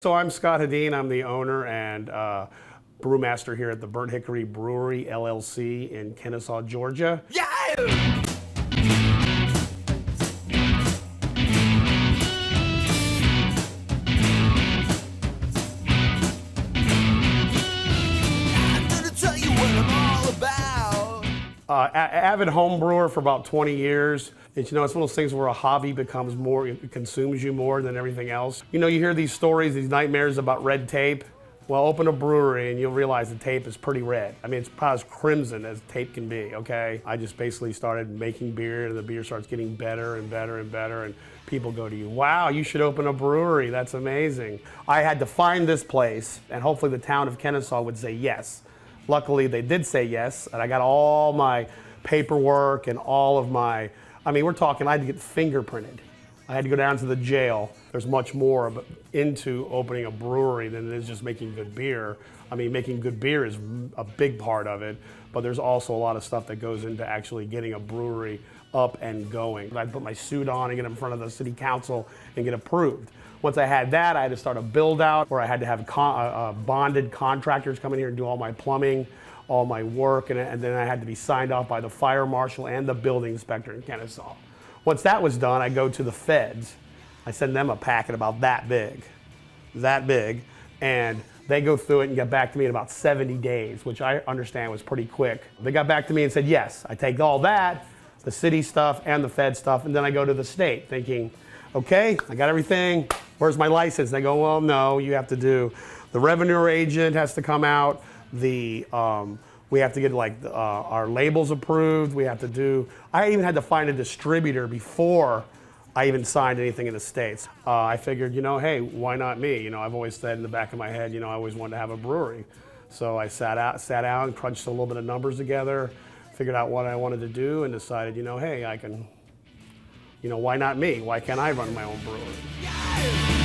So I'm Scott Hedin. I'm the owner and brewmaster here at the Hickory Brewery, LLC in Kennesaw, Georgia. Yeah! Avid home brewer for about 20 years. It's, it's one of those things where a hobby becomes more, it consumes you more than everything else. You hear these stories, these nightmares about red tape. Well, open a brewery and you'll realize the tape is pretty red. I mean, it's probably as crimson as tape can be, okay? I just basically started making beer and the beer starts getting better and better and better and people go to you, wow, you should open a brewery, that's amazing. I had to find this place and hopefully the town of Kennesaw would say yes. Luckily, they did say yes, and I got all my paperwork and all of my, we're talking, I had to get fingerprinted. I had to go down to the jail. There's much more into opening a brewery than it is just making good beer. Making good beer is a big part of it, but there's also a lot of stuff that goes into actually getting a brewery up and going. I put my suit on and get in front of the city council and get approved. Once I had that, I had to start a build out where I had to have bonded contractors come in here and do all my plumbing, all my work, and then I had to be signed off by the fire marshal and the building inspector in Kennesaw. Once that was done, I go to the feds. I send them a packet about that big, and they go through it and get back to me in about 70 days, which I understand was pretty quick. They got back to me and said, yes, I take all that, the city stuff and the fed stuff, and then I go to the state thinking, okay, I got everything, where's my license? They go, well, no, you have to do, the revenue agent has to come out, we have to get our labels approved, we have to do, I even had to find a distributor before I even signed anything in the States. I figured, hey, why not me? I've always said in the back of my head, I always wanted to have a brewery. So I sat down, crunched a little bit of numbers together, figured out what I wanted to do and decided, hey, I can, why not me? Why can't I run my own brewery?